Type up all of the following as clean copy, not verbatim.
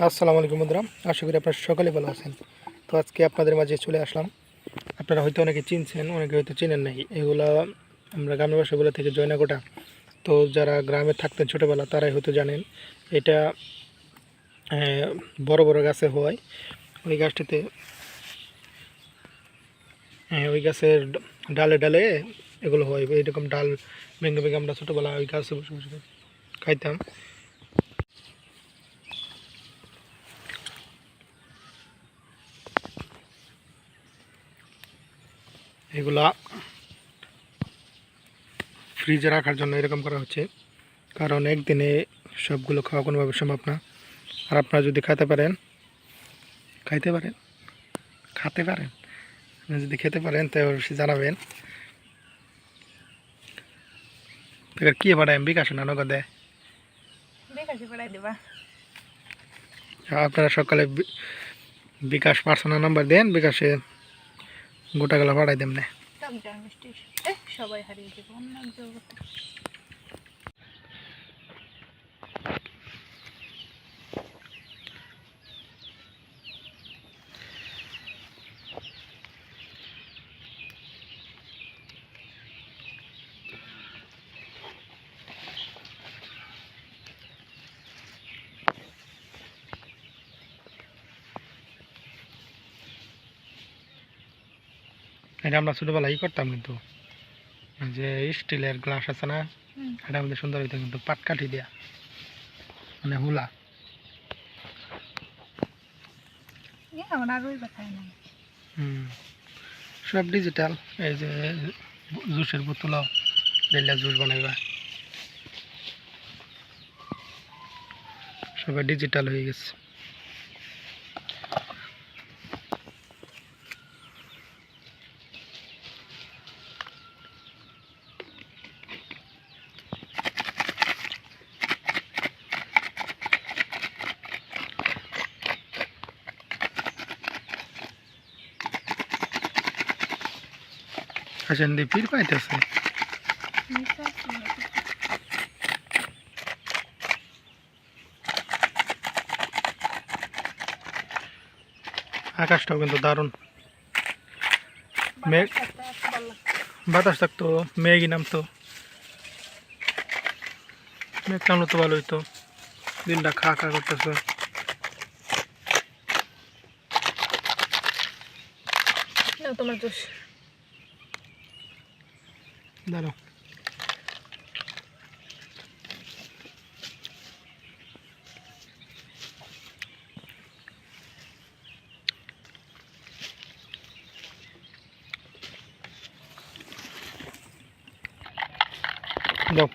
আসসালামু আলাইকুম বন্ধুরা, আশা করি আপনারা সকলে ভালো আছেন। তো আজকে আপনাদের মাঝে চলে আসলাম। আপনারা হয়তো অনেকে চিনছেন, অনেকে হয়তো চিনেন নাই। এগুলা আমরা গ্রামের বাসাগুলো থেকে জয়নাগোটা। তো যারা গ্রামে থাকতেন ছোটোবেলা তারাই হয়তো জানেন। এটা বড় বড় গাছে হয়। ওই গাছটিতে ওই গাছের ডালে ডালে এগুলো হয়। এইরকম ডাল ভেঙে ভেঙে আমরা ছোটোবেলা ওই গাছে বসে বসে খাইতাম। এগুলা ফ্রিজে রাখার জন্য এরকম করা হচ্ছে, কারণ একদিনে সবগুলো খাওয়া কোনোভাবে সম্ভব না। আর আপনারা যদি খেতে পারেন আপনি যদি খেতে পারেন তাই অবশ্যই জানাবেন। কি পাঠায় বিকাশ না নগদে? আপনারা সকালে বিকাশ পার্সোনাল নাম্বার দেন, বিকাশে গোটাগুলো পাঠাই দেন না। সবাই হারিয়ে দেবো। এটা আমরা ছোটোবেলায় করতাম, কিন্তু যে স্টিলের গ্লাস আছে না, এটা আমাদের সুন্দর হইতো, কিন্তু পাটকাঠি দিয়া মানে হুলা। সব ডিজিটাল। এই যে জুসের বোতল দিলে জুস বানাইবা, সবাই ডিজিটাল হয়ে গেছে। আসেন দিয়ে পীর পাইতেছে। আকাশটাও কিন্তু দারুণ। মেঘ বাতাস থাকতো, মেঘই নামতো। মেঘ নামলে তো ভালো হইতো, দিনটা খা খা করতেছে। তোমার জুস দাঁড়াও, দাও।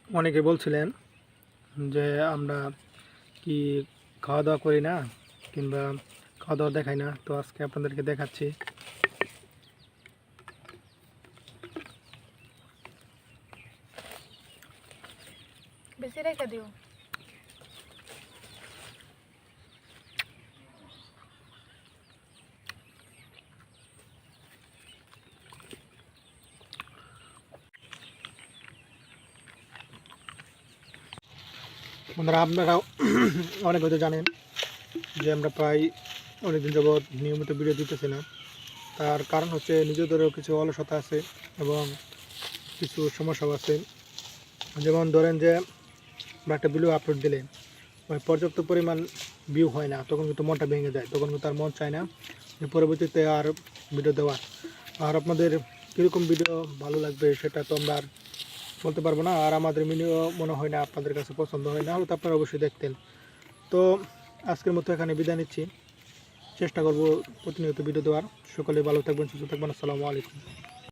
অনেকে বলছিলেন যে আমরা কি খাওয়া দাওয়া করি না, কিংবা খাওয়া দাওয়া দেখাই না। তো আজকে আপনাদেরকে দেখাচ্ছি। বেশি রেখে দিও। বন্ধুরা, আপনারাও অনেক হয়তো জানেন যে আমরা প্রায় অনেকদিন যাবৎ নিয়মিত ভিডিও দিতেছি না। তার কারণ হচ্ছে নিজেদেরও কিছু অলসতা আছে এবং কিছু সমস্যাও আছে। যেমন ধরেন যে আমরা একটা ভিডিও আপলোড দিলে পর্যাপ্ত পরিমাণ ভিউ হয় না, তখন কিন্তু মনটা ভেঙে যায়, তখন কিন্তু তার মন চায় না যে পরবর্তীতে আর ভিডিও দেওয়ার। আর আপনাদের কীরকম ভিডিও ভালো লাগবে সেটা তো আমরা আর বলতে পারবো না। আর আমাদের ভিডিও মনে হয় না আপনাদের কাছে পছন্দ হয় না, হয়তো আপনারা অবশ্যই দেখতেন। তো আজকের মতো এখানে বিদায় নিচ্ছি। চেষ্টা করব প্রতিনিয়ত ভিডিও দেওয়ার। সকলে ভালো থাকবেন, সুস্থ থাকবেন। আসসালামু আলাইকুম।